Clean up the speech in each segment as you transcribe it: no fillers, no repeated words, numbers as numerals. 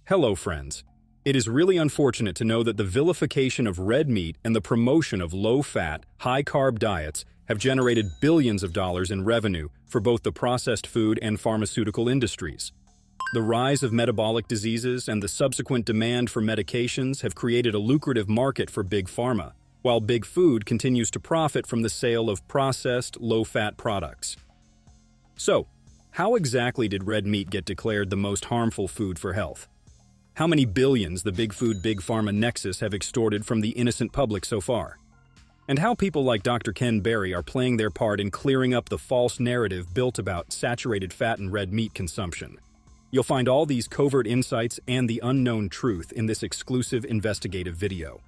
Hello, friends. It is really unfortunate to know that the vilification of red meat and the promotion of low-fat, high-carb diets have generated billions of dollars in revenue for both the processed food and pharmaceutical industries. The rise of metabolic diseases and the subsequent demand for medications have created a lucrative market for big pharma, while big food continues to profit from the sale of processed, low-fat products. So, how exactly did red meat get declared the most harmful food for health? How many billions the big food, big pharma nexus have extorted from the innocent public so far? And how people like Dr. Ken Berry are playing their part in clearing up the false narrative built about saturated fat and red meat consumption. You'll find all these covert insights and the unknown truth in this exclusive investigative video.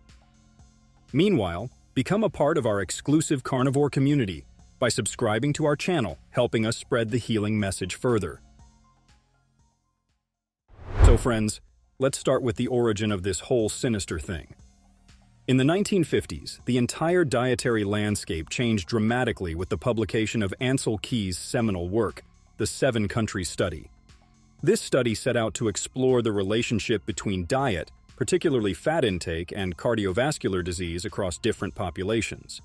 Meanwhile, become a part of our exclusive carnivore community by subscribing to our channel, helping us spread the healing message further. So friends, let's start with the origin of this whole sinister thing. In the 1950s, the entire dietary landscape changed dramatically with the publication of Ancel Keys' seminal work, the 7-Country Study. This study set out to explore the relationship between diet, particularly fat intake, and cardiovascular disease across different populations.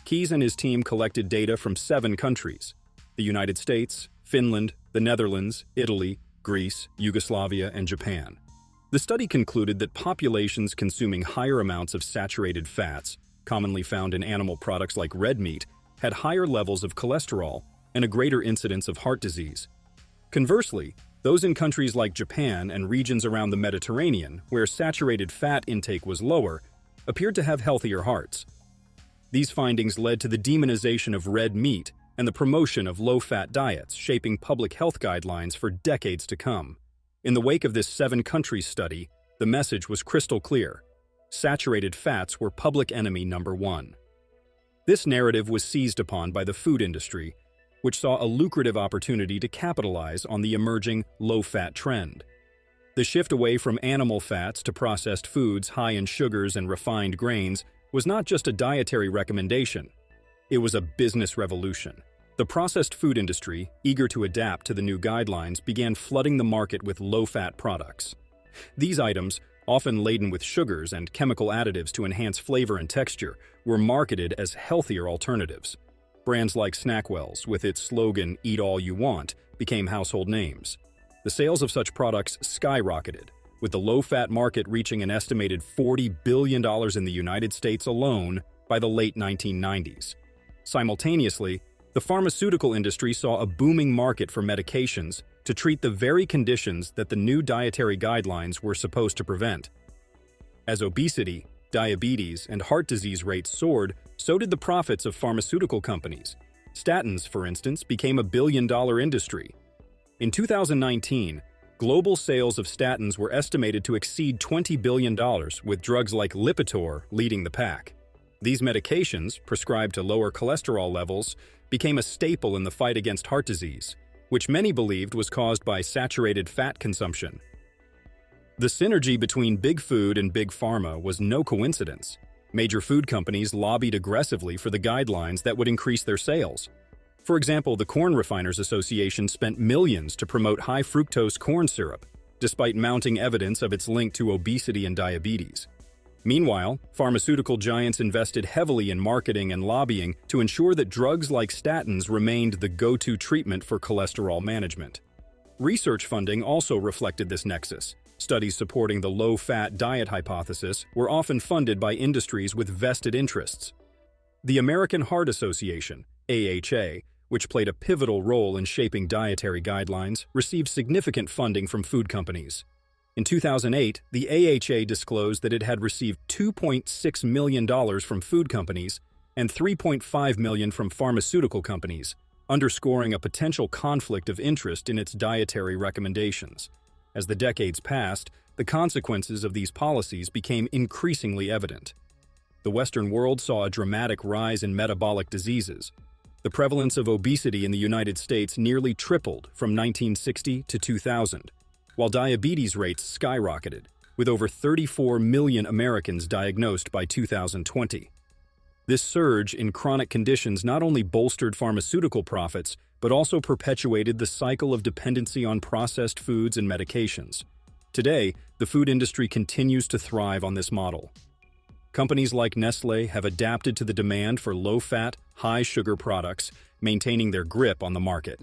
Keys and his team collected data from 7 countries: the United States, Finland, the Netherlands, Italy, Greece, Yugoslavia, and Japan. The study concluded that populations consuming higher amounts of saturated fats, commonly found in animal products like red meat, had higher levels of cholesterol and a greater incidence of heart disease. Conversely, those in countries like Japan and regions around the Mediterranean, where saturated fat intake was lower, appeared to have healthier hearts. These findings led to the demonization of red meat and the promotion of low-fat diets, shaping public health guidelines for decades to come. In the wake of this 7-country study, the message was crystal clear: saturated fats were public enemy number one. This narrative was seized upon by the food industry, which saw a lucrative opportunity to capitalize on the emerging low-fat trend. The shift away from animal fats to processed foods high in sugars and refined grains was not just a dietary recommendation. It was a business revolution. The processed food industry, eager to adapt to the new guidelines, began flooding the market with low-fat products. These items, often laden with sugars and chemical additives to enhance flavor and texture, were marketed as healthier alternatives. Brands like Snackwell's, with its slogan, "Eat all you want," became household names. The sales of such products skyrocketed, with the low-fat market reaching an estimated $40 billion in the United States alone by the late 1990s. Simultaneously, the pharmaceutical industry saw a booming market for medications to treat the very conditions that the new dietary guidelines were supposed to prevent. As obesity, diabetes, and heart disease rates soared, so did the profits of pharmaceutical companies. Statins, for instance, became a billion-dollar industry. In 2019, global sales of statins were estimated to exceed $20 billion, with drugs like Lipitor leading the pack. These medications, prescribed to lower cholesterol levels, became a staple in the fight against heart disease, which many believed was caused by saturated fat consumption. The synergy between big food and big pharma was no coincidence. Major food companies lobbied aggressively for the guidelines that would increase their sales. For example, the Corn Refiners Association spent millions to promote high-fructose corn syrup, despite mounting evidence of its link to obesity and diabetes. Meanwhile, pharmaceutical giants invested heavily in marketing and lobbying to ensure that drugs like statins remained the go-to treatment for cholesterol management. Research funding also reflected this nexus. Studies supporting the low-fat diet hypothesis were often funded by industries with vested interests. The American Heart Association, AHA, which played a pivotal role in shaping dietary guidelines, received significant funding from food companies. In 2008, the AHA disclosed that it had received $2.6 million from food companies and $3.5 million from pharmaceutical companies, underscoring a potential conflict of interest in its dietary recommendations. As the decades passed, the consequences of these policies became increasingly evident. The Western world saw a dramatic rise in metabolic diseases. The prevalence of obesity in the United States nearly tripled from 1960 to 2000, while diabetes rates skyrocketed, with over 34 million Americans diagnosed by 2020. This surge in chronic conditions not only bolstered pharmaceutical profits, but also perpetuated the cycle of dependency on processed foods and medications. Today, the food industry continues to thrive on this model. Companies like Nestlé have adapted to the demand for low-fat, high-sugar products, maintaining their grip on the market.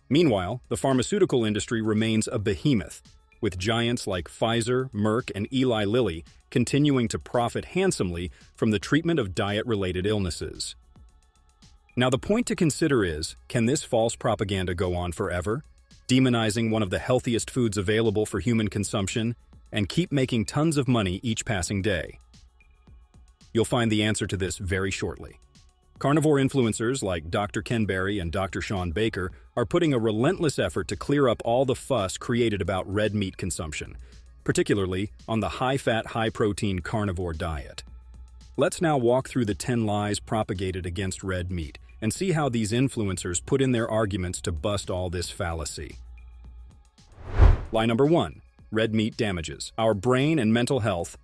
Meanwhile, the pharmaceutical industry remains a behemoth, with giants like Pfizer, Merck, and Eli Lilly continuing to profit handsomely from the treatment of diet-related illnesses. Now, the point to consider is, can this false propaganda go on forever, demonizing one of the healthiest foods available for human consumption, and keep making tons of money each passing day? You'll find the answer to this very shortly. Carnivore influencers like Dr. Ken Berry and Dr. Shawn Baker are putting a relentless effort to clear up all the fuss created about red meat consumption, particularly on the high-fat, high-protein carnivore diet. Let's now walk through the 10 lies propagated against red meat and see how these influencers put in their arguments to bust all this fallacy. Lie number 1. Red meat damages our brain and mental health.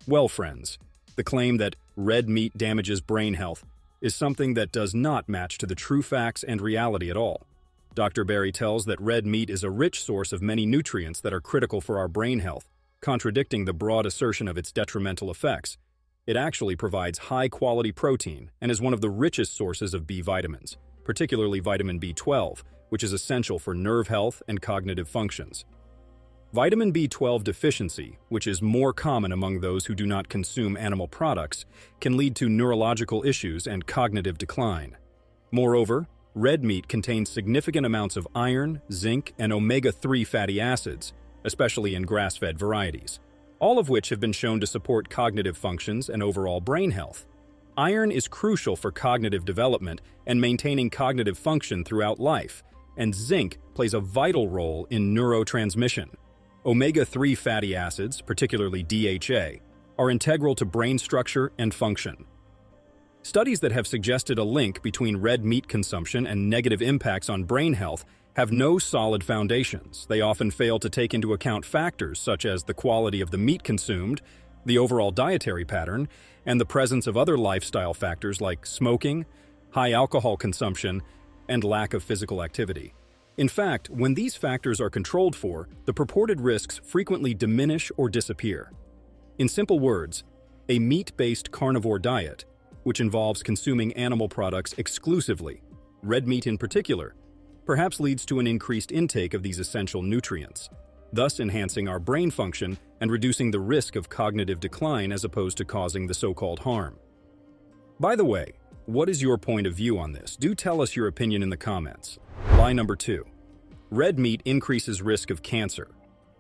Well, friends, the claim that red meat damages brain health is something that does not match to the true facts and reality at all. Dr. Berry tells that red meat is a rich source of many nutrients that are critical for our brain health, contradicting the broad assertion of its detrimental effects. It actually provides high-quality protein and is one of the richest sources of B vitamins, particularly vitamin B12, which is essential for nerve health and cognitive functions. Vitamin B12 deficiency, which is more common among those who do not consume animal products, can lead to neurological issues and cognitive decline. Moreover, red meat contains significant amounts of iron, zinc, and omega-3 fatty acids, especially in grass-fed varieties, all of which have been shown to support cognitive functions and overall brain health. Iron is crucial for cognitive development and maintaining cognitive function throughout life, and zinc plays a vital role in neurotransmission. Omega-3 fatty acids, particularly DHA, are integral to brain structure and function. Studies that have suggested a link between red meat consumption and negative impacts on brain health have no solid foundations. They often fail to take into account factors such as the quality of the meat consumed, the overall dietary pattern, and the presence of other lifestyle factors like smoking, high alcohol consumption, and lack of physical activity. In fact, when these factors are controlled for, the purported risks frequently diminish or disappear. In simple words, a meat-based carnivore diet, which involves consuming animal products exclusively, red meat in particular, perhaps leads to an increased intake of these essential nutrients, thus enhancing our brain function and reducing the risk of cognitive decline as opposed to causing the so-called harm. By the way, what is your point of view on this? Do tell us your opinion in the comments. Lie number 2. Red meat increases risk of cancer.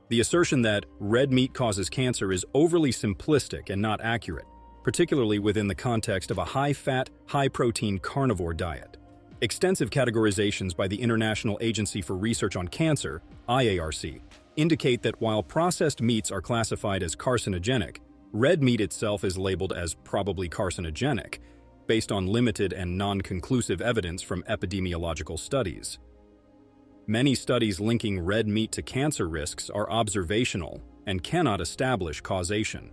The assertion that red meat causes cancer is overly simplistic and not accurate, particularly within the context of a high-fat, high-protein carnivore diet. Extensive categorizations by the International Agency for Research on Cancer, IARC, indicate that while processed meats are classified as carcinogenic, red meat itself is labeled as probably carcinogenic, based on limited and non-conclusive evidence from epidemiological studies. Many studies linking red meat to cancer risks are observational and cannot establish causation.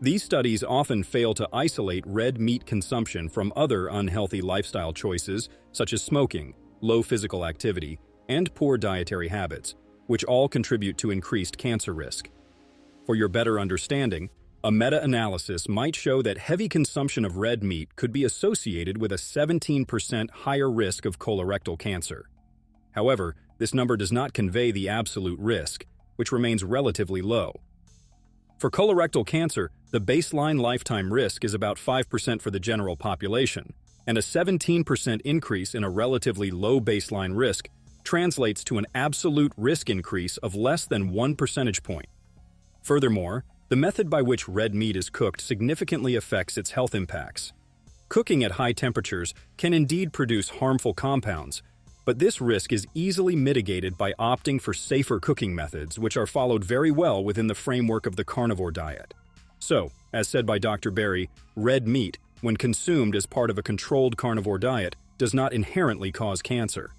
These studies often fail to isolate red meat consumption from other unhealthy lifestyle choices such as smoking, low physical activity, and poor dietary habits, which all contribute to increased cancer risk. For your better understanding, a meta-analysis might show that heavy consumption of red meat could be associated with a 17% higher risk of colorectal cancer. However, this number does not convey the absolute risk, which remains relatively low. For colorectal cancer, the baseline lifetime risk is about 5% for the general population, and a 17% increase in a relatively low baseline risk translates to an absolute risk increase of less than 1 percentage point. Furthermore, the method by which red meat is cooked significantly affects its health impacts. Cooking at high temperatures can indeed produce harmful compounds, but this risk is easily mitigated by opting for safer cooking methods, which are followed very well within the framework of the carnivore diet. So, as said by Dr. Berry, red meat, when consumed as part of a controlled carnivore diet, does not inherently cause cancer.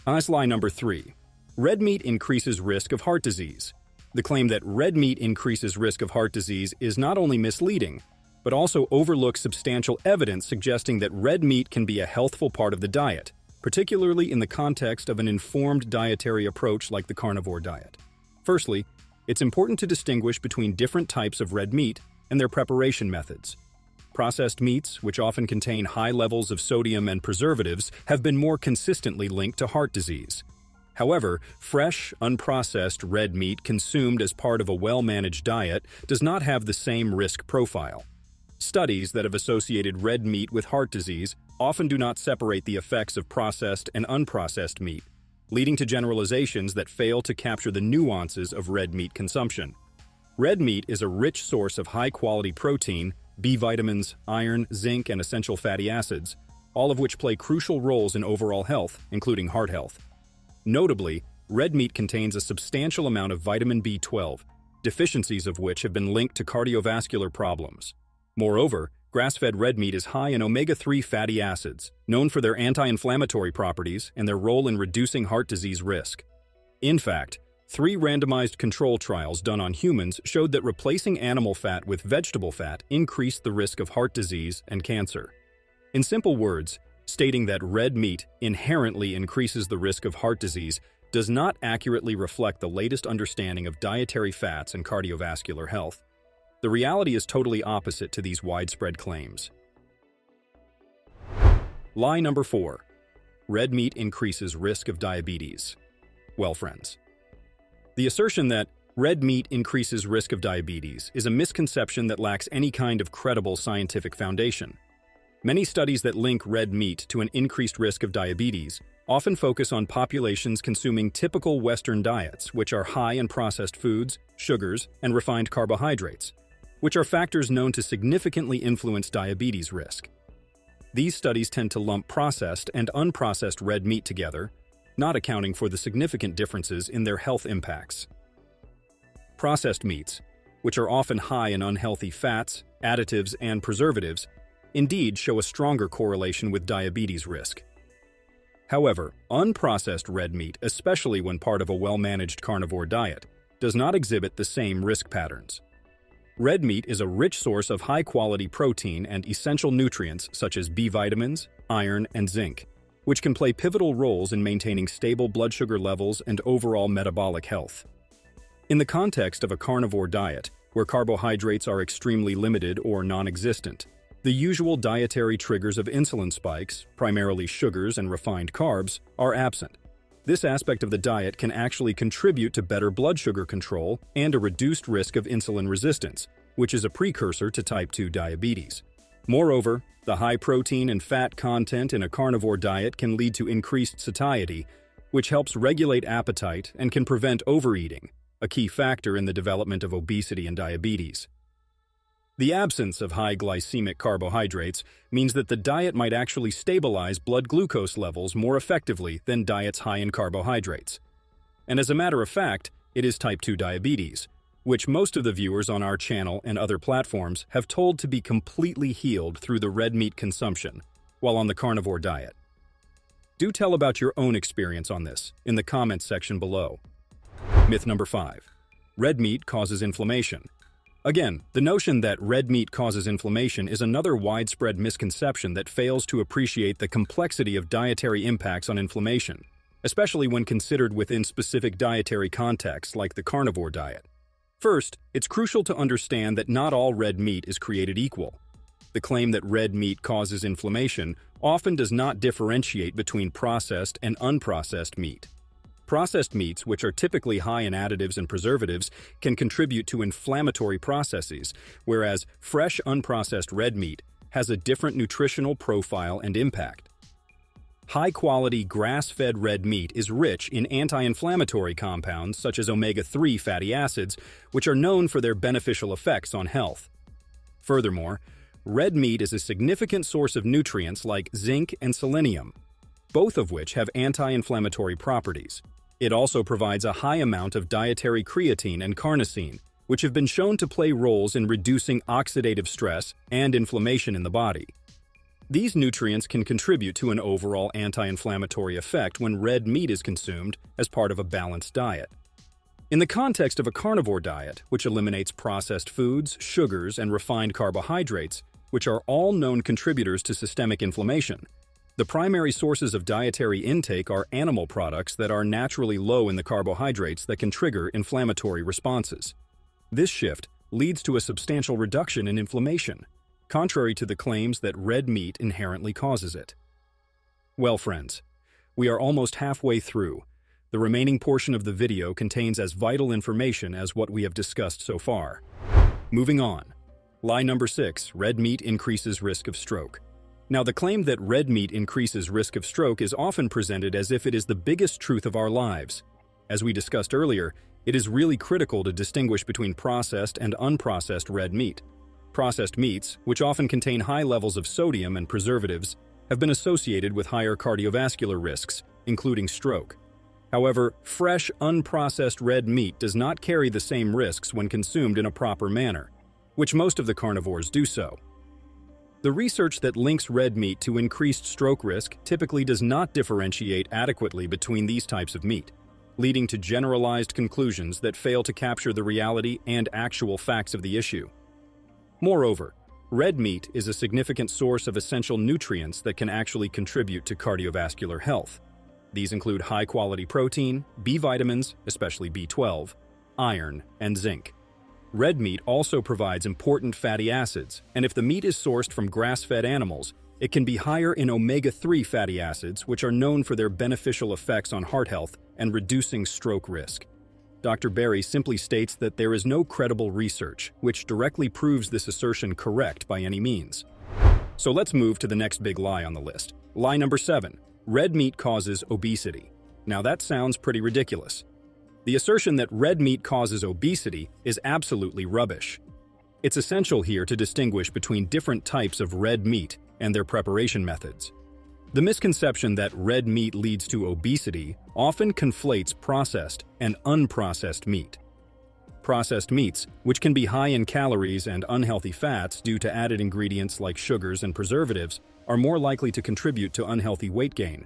Lie number 3. Red meat increases risk of heart disease. The claim that red meat increases risk of heart disease is not only misleading, but also overlooks substantial evidence suggesting that red meat can be a healthful part of the diet, particularly in the context of an informed dietary approach like the carnivore diet. Firstly, it's important to distinguish between different types of red meat and their preparation methods. Processed meats, which often contain high levels of sodium and preservatives, have been more consistently linked to heart disease. However, fresh, unprocessed red meat consumed as part of a well-managed diet does not have the same risk profile. Studies that have associated red meat with heart disease often do not separate the effects of processed and unprocessed meat, leading to generalizations that fail to capture the nuances of red meat consumption. Red meat is a rich source of high-quality protein, B vitamins, iron, zinc, and essential fatty acids, all of which play crucial roles in overall health, including heart health. Notably, red meat contains a substantial amount of vitamin B12, deficiencies of which have been linked to cardiovascular problems. Moreover, grass-fed red meat is high in omega-3 fatty acids, known for their anti-inflammatory properties and their role in reducing heart disease risk. In fact, 3 randomized control trials done on humans showed that replacing animal fat with vegetable fat increased the risk of heart disease and cancer. In simple words, stating that red meat inherently increases the risk of heart disease does not accurately reflect the latest understanding of dietary fats and cardiovascular health. The reality is totally opposite to these widespread claims. Lie number 4. Red meat increases risk of diabetes. Well, friends, the assertion that red meat increases risk of diabetes is a misconception that lacks any kind of credible scientific foundation. Many studies that link red meat to an increased risk of diabetes often focus on populations consuming typical Western diets, which are high in processed foods, sugars, and refined carbohydrates, which are factors known to significantly influence diabetes risk. These studies tend to lump processed and unprocessed red meat together, not accounting for the significant differences in their health impacts. Processed meats, which are often high in unhealthy fats, additives, and preservatives, indeed show a stronger correlation with diabetes risk. However, unprocessed red meat, especially when part of a well-managed carnivore diet, does not exhibit the same risk patterns. Red meat is a rich source of high-quality protein and essential nutrients such as B vitamins, iron, and zinc, which can play pivotal roles in maintaining stable blood sugar levels and overall metabolic health. In the context of a carnivore diet, where carbohydrates are extremely limited or non-existent, the usual dietary triggers of insulin spikes, primarily sugars and refined carbs, are absent. This aspect of the diet can actually contribute to better blood sugar control and a reduced risk of insulin resistance, which is a precursor to type 2 diabetes. Moreover, the high protein and fat content in a carnivore diet can lead to increased satiety, which helps regulate appetite and can prevent overeating, a key factor in the development of obesity and diabetes. The absence of high glycemic carbohydrates means that the diet might actually stabilize blood glucose levels more effectively than diets high in carbohydrates. And as a matter of fact, it is type 2 diabetes, which most of the viewers on our channel and other platforms have told to be completely healed through the red meat consumption while on the carnivore diet. Do tell about your own experience on this in the comments section below. Myth number 5. Red meat causes inflammation. Again, the notion that red meat causes inflammation is another widespread misconception that fails to appreciate the complexity of dietary impacts on inflammation, especially when considered within specific dietary contexts like the carnivore diet. First, it's crucial to understand that not all red meat is created equal. The claim that red meat causes inflammation often does not differentiate between processed and unprocessed meat. Processed meats, which are typically high in additives and preservatives, can contribute to inflammatory processes, whereas fresh, unprocessed red meat has a different nutritional profile and impact. High-quality, grass-fed red meat is rich in anti-inflammatory compounds such as omega-3 fatty acids, which are known for their beneficial effects on health. Furthermore, red meat is a significant source of nutrients like zinc and selenium, both of which have anti-inflammatory properties. It also provides a high amount of dietary creatine and carnosine, which have been shown to play roles in reducing oxidative stress and inflammation in the body. These nutrients can contribute to an overall anti-inflammatory effect when red meat is consumed as part of a balanced diet. In the context of a carnivore diet, which eliminates processed foods, sugars, and refined carbohydrates, which are all known contributors to systemic inflammation, The primary sources of dietary intake are animal products that are naturally low in the carbohydrates that can trigger inflammatory responses. This shift leads to a substantial reduction in inflammation, contrary to the claims that red meat inherently causes it. Well, friends, we are almost halfway through. The remaining portion of the video contains as vital information as what we have discussed so far. Moving on. Lie number 6, red meat increases risk of stroke. Now, the claim that red meat increases risk of stroke is often presented as if it is the biggest truth of our lives. As we discussed earlier, it is really critical to distinguish between processed and unprocessed red meat. Processed meats, which often contain high levels of sodium and preservatives, have been associated with higher cardiovascular risks, including stroke. However, fresh, unprocessed red meat does not carry the same risks when consumed in a proper manner, which most of the carnivores do so. The research that links red meat to increased stroke risk typically does not differentiate adequately between these types of meat, leading to generalized conclusions that fail to capture the reality and actual facts of the issue. Moreover, red meat is a significant source of essential nutrients that can actually contribute to cardiovascular health. These include high-quality protein, B vitamins, especially B12, iron, and zinc. Red meat also provides important fatty acids, and if the meat is sourced from grass-fed animals, it can be higher in omega-3 fatty acids, which are known for their beneficial effects on heart health and reducing stroke risk. Dr. Berry simply states that there is no credible research which directly proves this assertion correct by any means. So let's move to the next big lie on the list. Lie number 7. Red meat causes obesity. Now that sounds pretty ridiculous. The assertion that red meat causes obesity is absolutely rubbish. It's essential here to distinguish between different types of red meat and their preparation methods. The misconception that red meat leads to obesity often conflates processed and unprocessed meat. Processed meats, which can be high in calories and unhealthy fats due to added ingredients like sugars and preservatives, are more likely to contribute to unhealthy weight gain.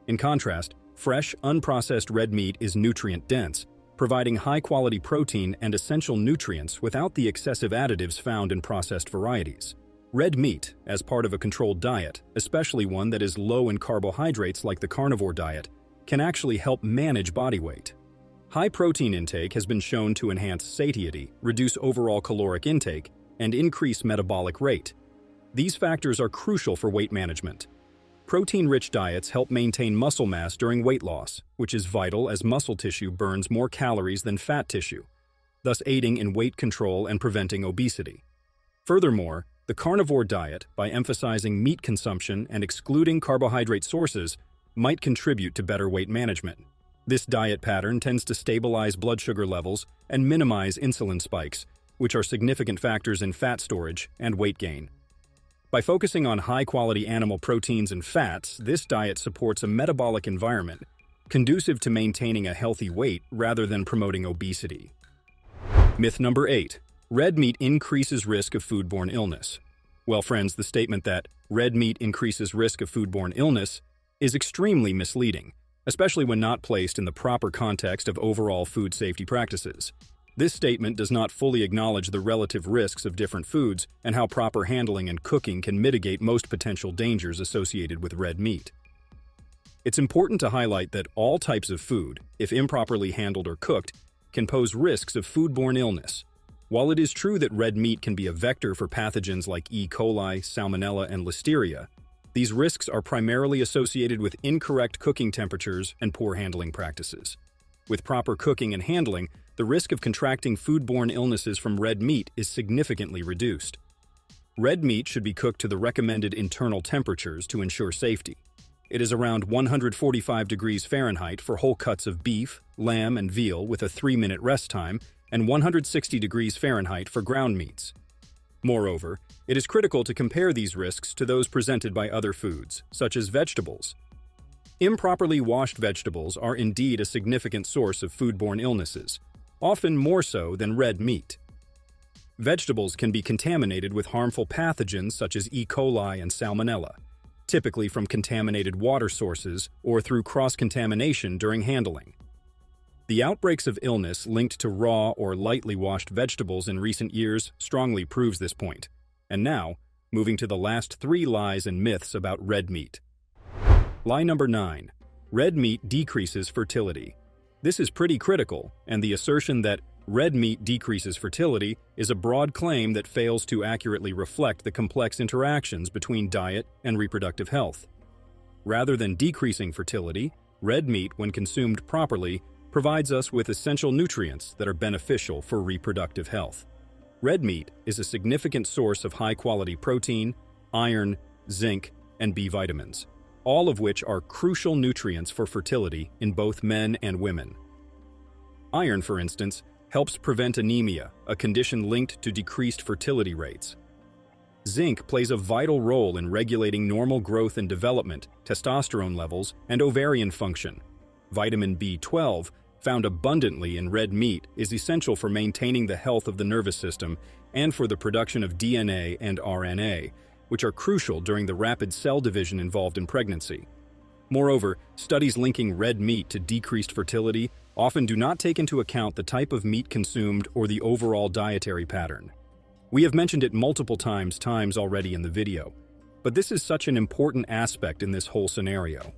In contrast, fresh, unprocessed red meat is nutrient-dense, providing high-quality protein and essential nutrients without the excessive additives found in processed varieties. Red meat, as part of a controlled diet, especially one that is low in carbohydrates like the carnivore diet, can actually help manage body weight. High protein intake has been shown to enhance satiety, reduce overall caloric intake, and increase metabolic rate. These factors are crucial for weight management. Protein-rich diets help maintain muscle mass during weight loss, which is vital as muscle tissue burns more calories than fat tissue, thus aiding in weight control and preventing obesity. Furthermore, the carnivore diet, by emphasizing meat consumption and excluding carbohydrate sources, might contribute to better weight management. This diet pattern tends to stabilize blood sugar levels and minimize insulin spikes, which are significant factors in fat storage and weight gain. By focusing on high-quality animal proteins and fats, this diet supports a metabolic environment conducive to maintaining a healthy weight rather than promoting obesity. Myth number 8. Red meat increases risk of foodborne illness. Well, friends, the statement that red meat increases risk of foodborne illness is extremely misleading, especially when not placed in the proper context of overall food safety practices. This statement does not fully acknowledge the relative risks of different foods and how proper handling and cooking can mitigate most potential dangers associated with red meat. It's important to highlight that all types of food, if improperly handled or cooked, can pose risks of foodborne illness. While it is true that red meat can be a vector for pathogens like E. coli, Salmonella, and Listeria, these risks are primarily associated with incorrect cooking temperatures and poor handling practices. With proper cooking and handling, the risk of contracting foodborne illnesses from red meat is significantly reduced. Red meat should be cooked to the recommended internal temperatures to ensure safety. It is around 145 degrees Fahrenheit for whole cuts of beef, lamb, and veal with a 3-minute rest time, and 160 degrees Fahrenheit for ground meats. Moreover, it is critical to compare these risks to those presented by other foods, such as vegetables. Improperly washed vegetables are indeed a significant source of foodborne illnesses, often more so than red meat. Vegetables can be contaminated with harmful pathogens such as E. coli and Salmonella, typically from contaminated water sources or through cross-contamination during handling. The outbreaks of illness linked to raw or lightly washed vegetables in recent years strongly proves this point. And now, moving to the last 3 lies and myths about red meat. Lie number 9. Red meat decreases fertility. This is pretty critical, and the assertion that red meat decreases fertility is a broad claim that fails to accurately reflect the complex interactions between diet and reproductive health. Rather than decreasing fertility, red meat, when consumed properly, provides us with essential nutrients that are beneficial for reproductive health. Red meat is a significant source of high-quality protein, iron, zinc, and B vitamins, all of which are crucial nutrients for fertility in both men and women. Iron, for instance, helps prevent anemia, a condition linked to decreased fertility rates. Zinc plays a vital role in regulating normal growth and development, testosterone levels, and ovarian function. Vitamin B12, found abundantly in red meat, is essential for maintaining the health of the nervous system and for the production of DNA and RNA, which are crucial during the rapid cell division involved in pregnancy. Moreover, studies linking red meat to decreased fertility often do not take into account the type of meat consumed or the overall dietary pattern. We have mentioned it multiple times already in the video, but this is such an important aspect in this whole scenario.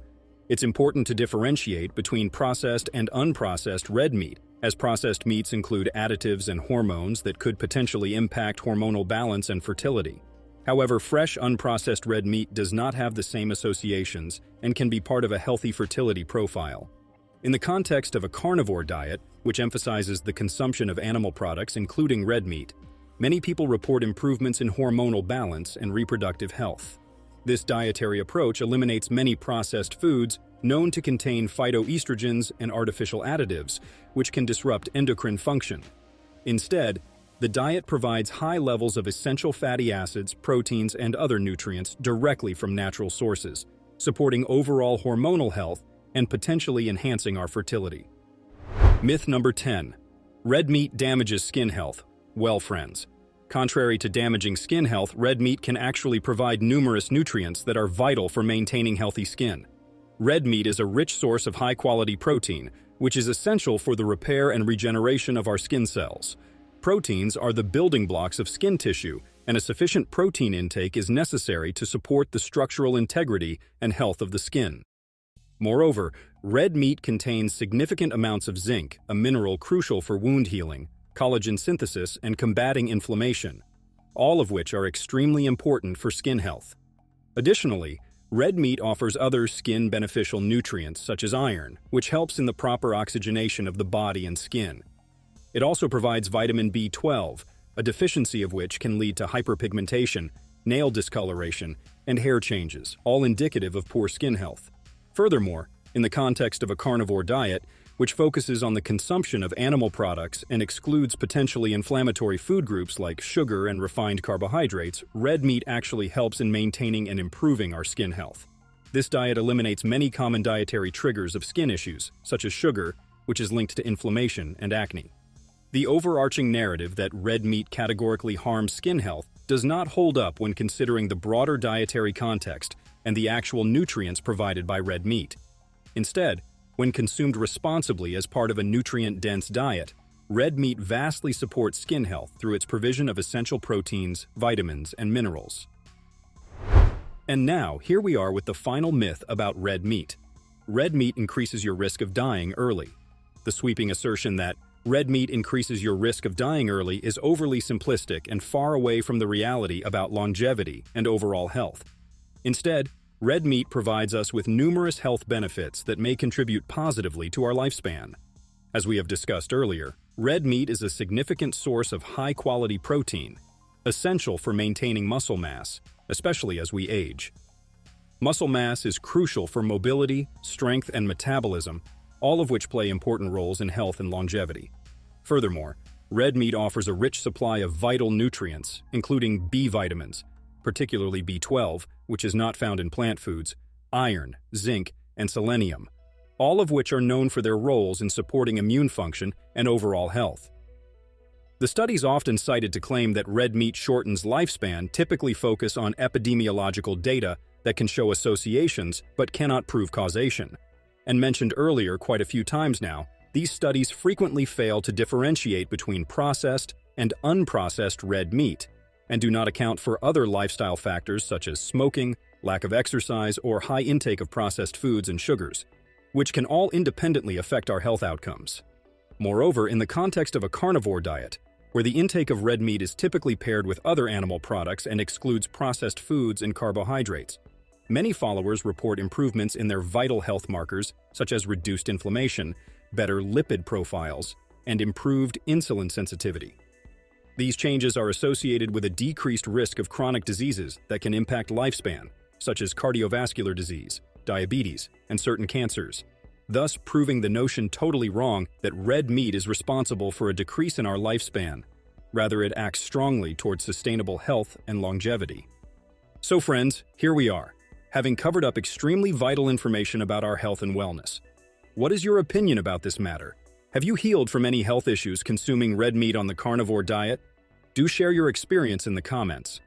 It's important to differentiate between processed and unprocessed red meat, as processed meats include additives and hormones that could potentially impact hormonal balance and fertility. However, fresh, unprocessed red meat does not have the same associations and can be part of a healthy fertility profile. In the context of a carnivore diet, which emphasizes the consumption of animal products including red meat, many people report improvements in hormonal balance and reproductive health. This dietary approach eliminates many processed foods known to contain phytoestrogens and artificial additives, which can disrupt endocrine function. Instead, the diet provides high levels of essential fatty acids, proteins, and other nutrients directly from natural sources, supporting overall hormonal health and potentially enhancing our fertility. Myth number 10. Red meat damages skin health. Well, friends, contrary to damaging skin health, red meat can actually provide numerous nutrients that are vital for maintaining healthy skin. Red meat is a rich source of high-quality protein, which is essential for the repair and regeneration of our skin cells. Proteins are the building blocks of skin tissue, and a sufficient protein intake is necessary to support the structural integrity and health of the skin. Moreover, red meat contains significant amounts of zinc, a mineral crucial for wound healing, collagen synthesis, and combating inflammation, all of which are extremely important for skin health. Additionally, red meat offers other skin-beneficial nutrients such as iron, which helps in the proper oxygenation of the body and skin. It also provides vitamin B12, a deficiency of which can lead to hyperpigmentation, nail discoloration, and hair changes, all indicative of poor skin health. Furthermore, in the context of a carnivore diet, which focuses on the consumption of animal products and excludes potentially inflammatory food groups like sugar and refined carbohydrates, red meat actually helps in maintaining and improving our skin health. This diet eliminates many common dietary triggers of skin issues, such as sugar, which is linked to inflammation and acne. The overarching narrative that red meat categorically harms skin health does not hold up when considering the broader dietary context and the actual nutrients provided by red meat. Instead, when consumed responsibly as part of a nutrient-dense diet, red meat vastly supports skin health through its provision of essential proteins, vitamins, and minerals. And now, here we are with the final myth about red meat. Red meat increases your risk of dying early. The sweeping assertion that red meat increases your risk of dying early is overly simplistic and far away from the reality about longevity and overall health. Instead, red meat provides us with numerous health benefits that may contribute positively to our lifespan. As we have discussed earlier, red meat is a significant source of high-quality protein, essential for maintaining muscle mass, especially as we age. Muscle mass is crucial for mobility, strength, and metabolism, all of which play important roles in health and longevity. Furthermore, red meat offers a rich supply of vital nutrients, including B vitamins, particularly B12, which is not found in plant foods, iron, zinc, and selenium, all of which are known for their roles in supporting immune function and overall health. The studies often cited to claim that red meat shortens lifespan typically focus on epidemiological data that can show associations but cannot prove causation. And mentioned earlier quite a few times now, these studies frequently fail to differentiate between processed and unprocessed red meat, and do not account for other lifestyle factors such as smoking, lack of exercise, or high intake of processed foods and sugars, which can all independently affect our health outcomes. Moreover, in the context of a carnivore diet, where the intake of red meat is typically paired with other animal products and excludes processed foods and carbohydrates, many followers report improvements in their vital health markers, such as reduced inflammation, better lipid profiles, and improved insulin sensitivity. These changes are associated with a decreased risk of chronic diseases that can impact lifespan, such as cardiovascular disease, diabetes, and certain cancers, thus proving the notion totally wrong that red meat is responsible for a decrease in our lifespan. Rather, it acts strongly towards sustainable health and longevity. So friends, here we are, having covered up extremely vital information about our health and wellness. What is your opinion about this matter? Have you healed from any health issues consuming red meat on the carnivore diet? Do share your experience in the comments.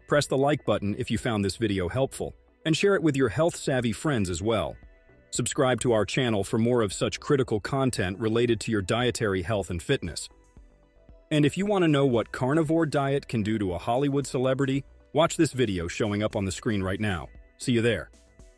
Press the like button if you found this video helpful, and share it with your health-savvy friends as well. Subscribe to our channel for more of such critical content related to your dietary health and fitness. And if you want to know what carnivore diet can do to a Hollywood celebrity, watch this video showing up on the screen right now. See you there.